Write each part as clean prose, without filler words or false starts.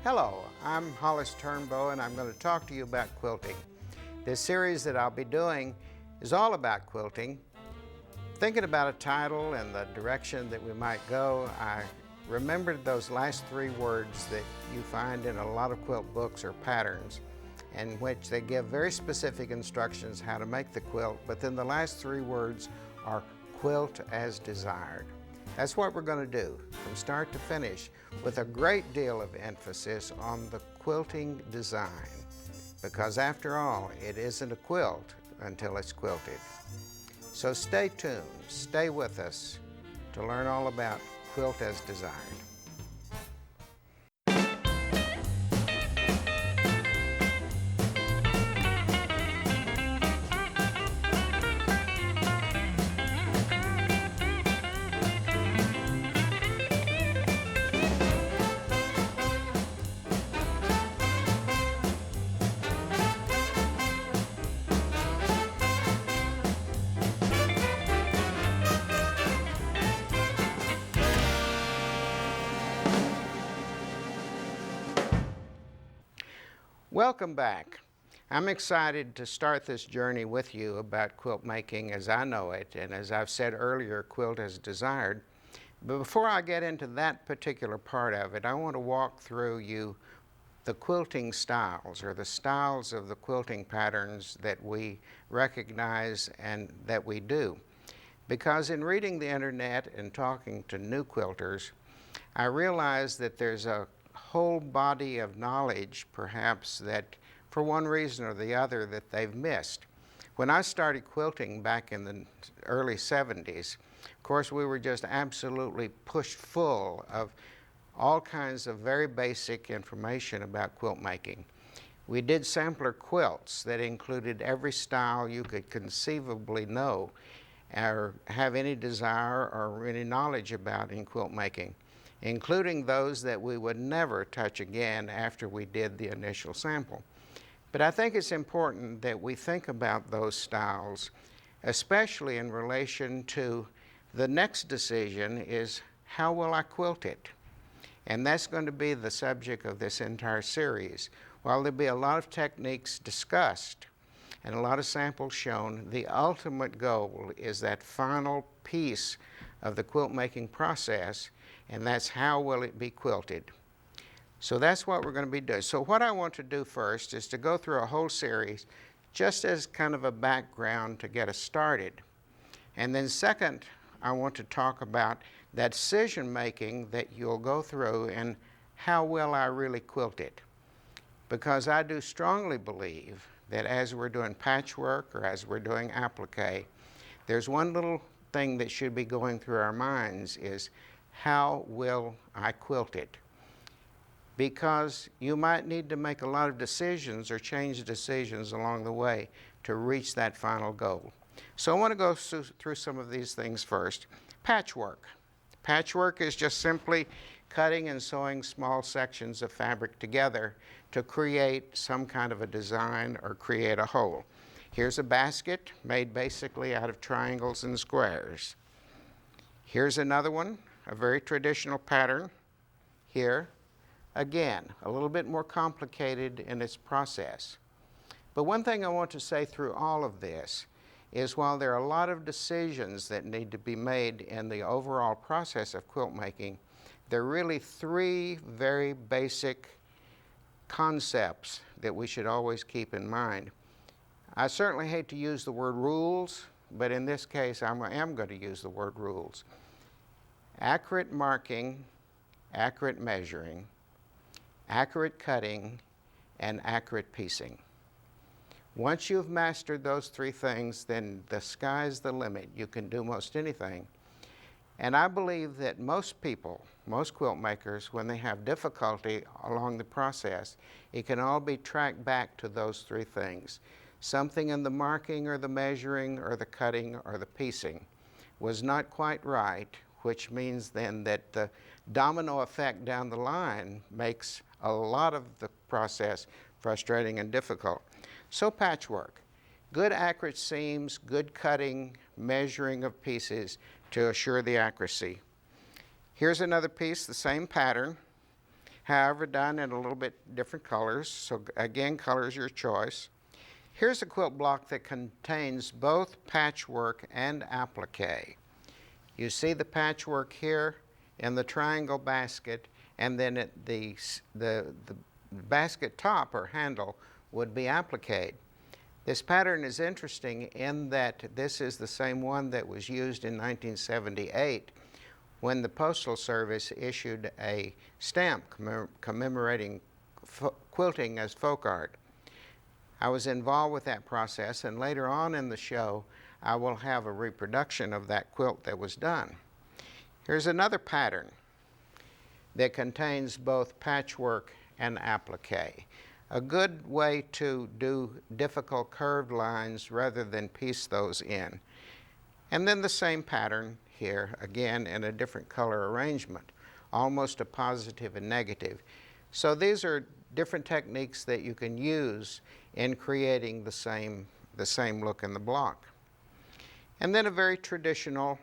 Hello, I'm Hollis Turnbow and I'm going to talk to you about quilting. This series that I'll be doing is all about quilting. Thinking about a title and the direction that we might go, I remembered those last three words that you find in a lot of quilt books or patterns, in which they give very specific instructions how to make the quilt, but then the last three words are quilt as desired. That's what we're going to do from start to finish, with a great deal of emphasis on the quilting design, because after all, it isn't a quilt until it's quilted. So stay tuned, stay with us to learn all about quilt as desired. Welcome back. I'm excited to start this journey with you about quilt making as I know it, and as I've said earlier, quilt as desired. But before I get into that particular part of it, I want to walk through you the quilting styles, or the styles of the quilting patterns that we recognize and that we do. Because in reading the internet and talking to new quilters, I realize that there's a whole body of knowledge, perhaps, that for one reason or the other that they've missed. When I started quilting back in the early 70s, of course, we were just absolutely pushed full of all kinds of very basic information about quilt making. We did sampler quilts that included every style you could conceivably know or have any desire or any knowledge about in quilt making, including those that we would never touch again after we did the initial sample. But I think it's important that we think about those styles, especially in relation to the next decision is, how will I quilt it? And that's going to be the subject of this entire series. While there'll be a lot of techniques discussed and a lot of samples shown, the ultimate goal is that final piece of the quilt making process, and that's how will it be quilted. So that's what we're going to be doing. So what I want to do first is to go through a whole series just as kind of a background to get us started. And then second, I want to talk about that decision making that you'll go through and how will I really quilt it. Because I do strongly believe that as we're doing patchwork or as we're doing applique, there's one little thing that should be going through our minds is, how will I quilt it? Because you might need to make a lot of decisions or change decisions along the way to reach that final goal. So I want to go through some of these things first. Patchwork. Patchwork is just simply cutting and sewing small sections of fabric together to create some kind of a design or create a whole. Here's a basket made basically out of triangles and squares. Here's another one, a very traditional pattern here. Again, a little bit more complicated in its process. But one thing I want to say through all of this is, while there are a lot of decisions that need to be made in the overall process of quilt making, there are really three very basic concepts that we should always keep in mind. I certainly hate to use the word rules, but in this case I am going to use the word rules. Accurate marking, accurate measuring, accurate cutting, and accurate piecing. Once you've mastered those three things, then the sky's the limit. You can do most anything. And I believe that most people, most quilt makers, when they have difficulty along the process, it can all be tracked back to those three things. Something in the marking or the measuring or the cutting or the piecing was not quite right, which means then that the domino effect down the line makes a lot of the process frustrating and difficult. So patchwork, good accurate seams, good cutting, measuring of pieces to assure the accuracy. Here's another piece, the same pattern. however done in a little bit different colors. So again, colors your choice. Here's a quilt block that contains both patchwork and applique. You see the patchwork here in the triangle basket, and then the basket top or handle would be appliqued. This pattern is interesting in that this is the same one that was used in 1978 when the Postal Service issued a stamp commemorating quilting as folk art. I was involved with that process, and later on in the show I will have a reproduction of that quilt that was done. Here's another pattern that contains both patchwork and applique. A good way to do difficult curved lines rather than piece those in. And then the same pattern here, again in a different color arrangement, almost a positive and negative. So these are different techniques that you can use in creating the same look in the block. And then a very traditional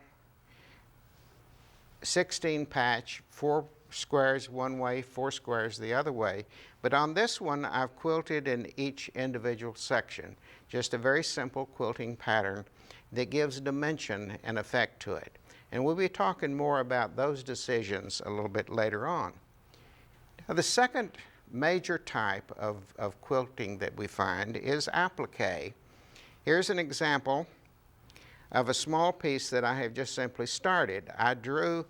16 patch, 4 squares one way, 4 squares the other way. But on this one, I've quilted in each individual section. Just a very simple quilting pattern that gives dimension and effect to it. And we'll be talking more about those decisions a little bit later on. Now, the second major type of quilting that we find is applique. Here's an example of a small piece that I have just simply started. I drew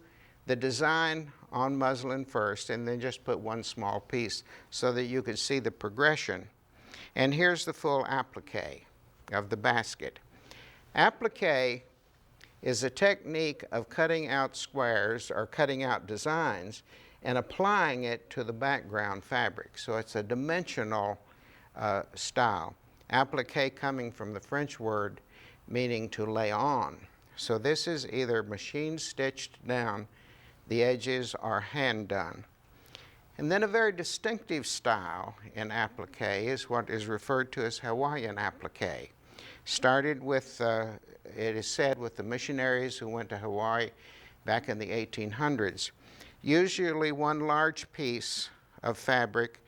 the design on muslin first and then just put one small piece so that you could see the progression. And here's the full applique of the basket. Applique is a technique of cutting out squares or cutting out designs and applying it to the background fabric. So it's a dimensional style. Applique coming from the French word meaning to lay on. So this is either machine stitched down, the edges are hand done. And then a very distinctive style in applique is what is referred to as Hawaiian applique. Started with, it is said, with the missionaries who went to Hawaii back in the 1800s. Usually one large piece of fabric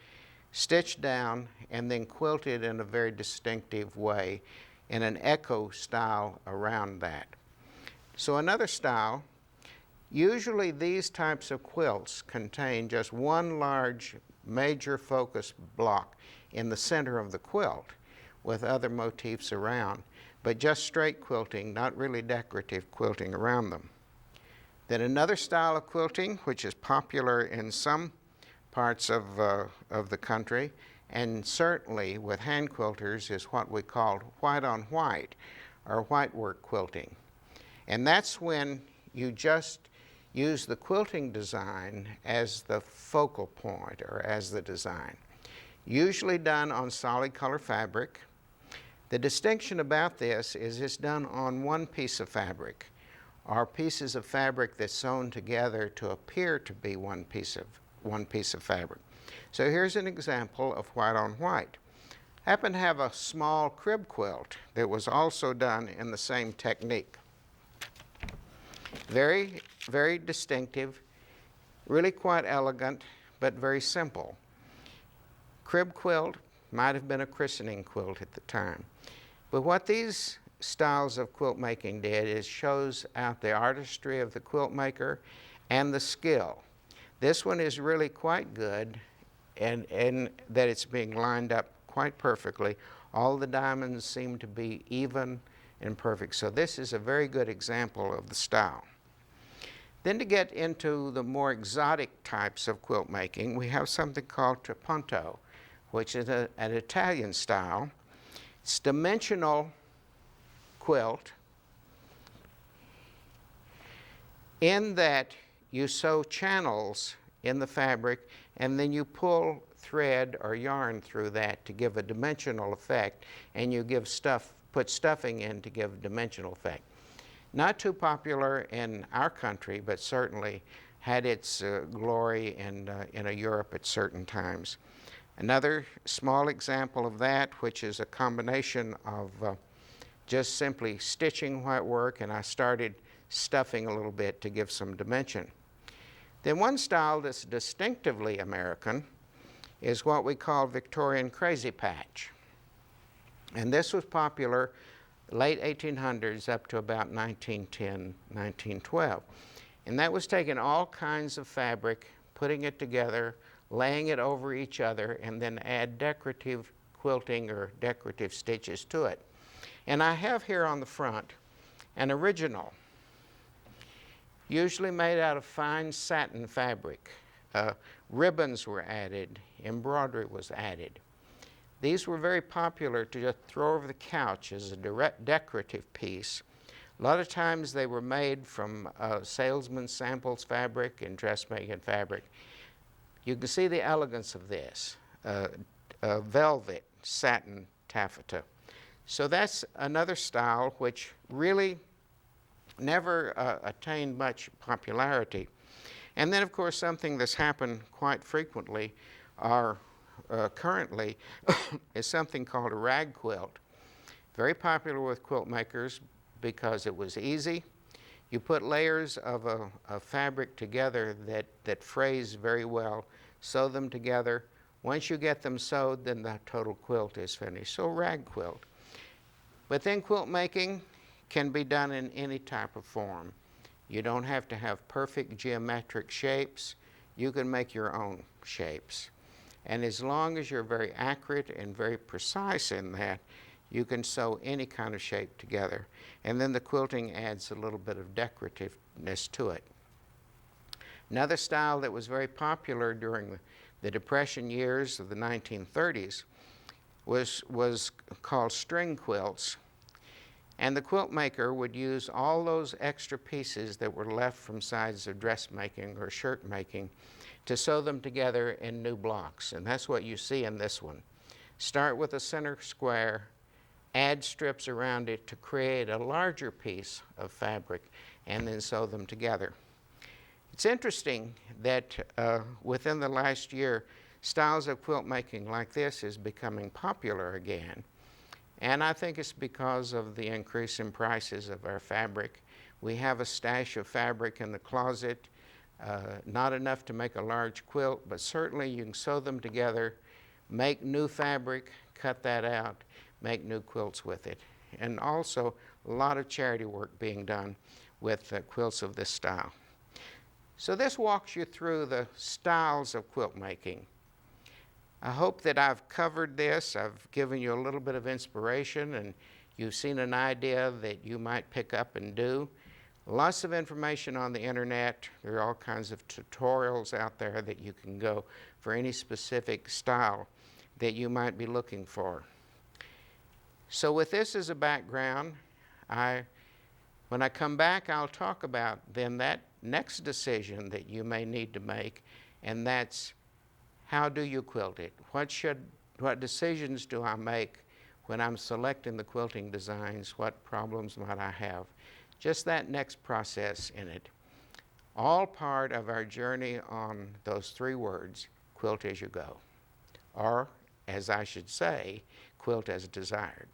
stitched down and then quilted in a very distinctive way in an echo style around that. So another style, usually these types of quilts contain just one large major focus block in the center of the quilt with other motifs around, but just straight quilting, not really decorative quilting around them. Then another style of quilting, which is popular in some parts of the country, and certainly with hand quilters, is what we call white on white, or white work quilting. And that's when you just use the quilting design as the focal point or as the design. Usually done on solid color fabric. The distinction about this is it's done on one piece of fabric, or pieces of fabric that's sewn together to appear to be one piece of fabric. So here's an example of white on white. I happen to have a small crib quilt that was also done in the same technique. Very, very distinctive, really quite elegant, but very simple. Crib quilt might have been a christening quilt at the time. But what these styles of quilt making did is shows out the artistry of the quilt maker and the skill. This one is really quite good in that it's being lined up quite perfectly. All the diamonds seem to be even and perfect. So this is a very good example of the style. Then to get into the more exotic types of quilt making, we have something called Trapunto, which is an Italian style. It's dimensional quilt in that you sew channels in the fabric and then you pull thread or yarn through that to give a dimensional effect, and you put stuffing in to give a dimensional effect. Not too popular in our country, but certainly had its glory in Europe at certain times. Another small example of that, which is a combination of just simply stitching white work, and I started stuffing a little bit to give some dimension. Then one style that's distinctively American is what we call Victorian crazy patch. And this was popular late 1800s up to about 1910, 1912. And that was taking all kinds of fabric, putting it together, laying it over each other, and then add decorative quilting or decorative stitches to it. And I have here on the front an original, usually made out of fine satin fabric. Ribbons were added, embroidery was added. These were very popular to just throw over the couch as a direct decorative piece. A lot of times they were made from salesman's samples fabric and dressmaking fabric. You can see the elegance of this, velvet, satin, taffeta. So that's another style which really never attained much popularity. And then, of course, something that's happened quite frequently or currently is something called a rag quilt. Very popular with quilt makers because it was easy. You put layers of a fabric together that frays very well, sew them together. Once you get them sewed, then the total quilt is finished. So rag quilt. But then quilt making can be done in any type of form. You don't have to have perfect geometric shapes. You can make your own shapes. And as long as you're very accurate and very precise in that, you can sew any kind of shape together. And then the quilting adds a little bit of decorativeness to it. Another style that was very popular during the Depression years of the 1930s was called string quilts. And the quilt maker would use all those extra pieces that were left from sides of dressmaking or shirt making to sew them together in new blocks. And that's what you see in this one. Start with a center square, add strips around it to create a larger piece of fabric, and then sew them together. It's interesting that within the last year, styles of quilt making like this is becoming popular again. And I think it's because of the increase in prices of our fabric. We have a stash of fabric in the closet, not enough to make a large quilt, but certainly you can sew them together, make new fabric, cut that out, make new quilts with it. And also a lot of charity work being done with quilts of this style. So this walks you through the styles of quilt making. I hope that I've covered this. I've given you a little bit of inspiration and you've seen an idea that you might pick up and do. Lots of information on the internet. There are all kinds of tutorials out there that you can go for any specific style that you might be looking for. So with this as a background, when I come back, I'll talk about then that next decision that you may need to make, and that's how do you quilt it? What decisions do I make when I'm selecting the quilting designs? What problems might I have? Just that next process in it. All part of our journey on those three words, quilt as you go. Or, as I should say, quilt as desired.